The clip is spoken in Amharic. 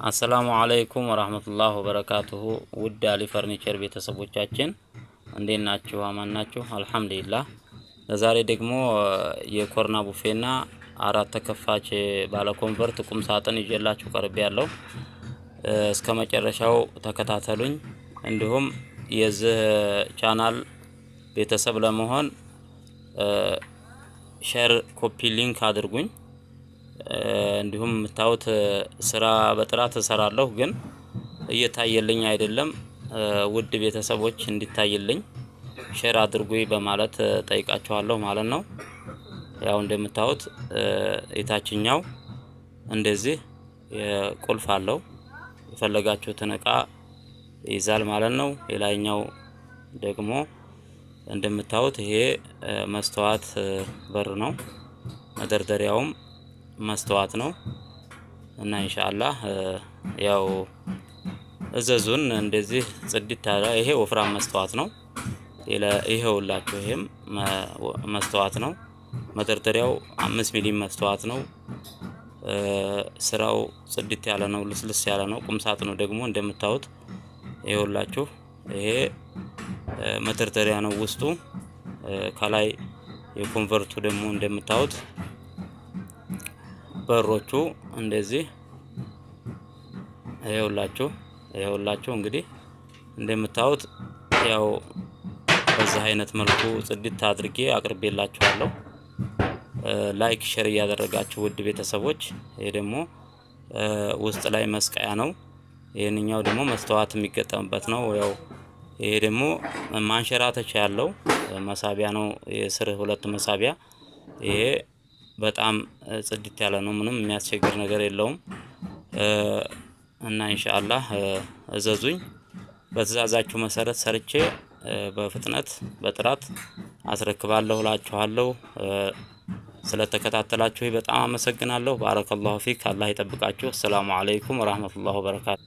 አሰላሙ አለይኩም ወራህመቱላሂ ወበረካቱሁ ውድ አሊ ፈርኒቸር ቤተሰቦቻችን እንዴት ናችሁ? አማን ናችሁ? አልሐምዱሊላህ። ለዛሬ ደግሞ የኮርና ቡፌና አራት ተከፋች ባለ ኮንቨርት ቁም ሳጥን ይዤላችሁ ቀርቤያለሁ። እስከ መጨረሻው ተከታተሉኝ። እንዲሁም የዚህ ቻናል ቤተሰብ ለመሆን ሼር፣ ኮፒ ሊንክ አድርጉኝ። እንዲሁም የምታዩት ስራ በጥራት እሰራለሁ ግን እየታየልኝ አይደለም። ውድ ቤተሰቦች እንዲታይልኝ ሼር አድርጉኝ በማለት ጠይቃችኋለሁ ማለት ነው። ያው እንደምታዩት የታችኛው እንደዚህ ቁልፍ አለው፣ የፈለጋችሁትን እቃ ይዛል ማለት ነው። የላይኛው ደግሞ እንደምታዩት ይሄ መስተዋት በር ነው። መደርደሪያውም መስተዋት ነው እና ኢንሻአላህ ያው እዘዙን። እንደዚህ ጽድት ያለ ይሄ ወፍራም መስተዋት ነው። ይሄውላችሁ ይሄም መስተዋት ነው። መደርደሪያው 5 ሚሊ መስተዋት ነው። ስራው ጽድት ያለ ነው፣ ልስልስ ያለ ነው። ቁም ሳጥኑ ደግሞ እንደምታዩት ይሄውላችሁ ይሄ መደርደሪያ ነው ውስጡ። ከላይ የኮንቨርቱ ደግሞ እንደምታዩት በሮቹ እንደዚህ ይሄውላችሁ እንግዲህ እንደምታዩት ያው በዚህ አይነት መልኩ ጽድት አድርጌ አቅርቤላችኋለሁ። ላይክ ሼር እያደረጋችሁ ውድ ቤተሰቦች። ይሄ ደግሞ ውስጥ ላይ መስቀያ ነው። ይሄንኛው ደግሞ መስተዋት የሚገጠምበት ነው። ያው ይሄ ደግሞ ማንሸራተቻ ያለው መሳቢያ ነው። የስር ሁለት መሳቢያ። ይሄ በጣም ጽድት ያለ ነው። ምንም የሚያስቸግር ነገር የለውም እና ኢንሻአላህ እዘዙኝ። በትዕዛዛችሁ መሰረት ሰርቼ በፍጥነት በጥራት አስረክባለሁ እላችኋለሁ። ስለተከታተላችሁ በጣም አመሰግናለሁ። ባረከላሁ ፊክ። አላህ ይጠብቃችሁ። ሰላም አለይኩም ወራህመቱላሂ ወበረካቱ።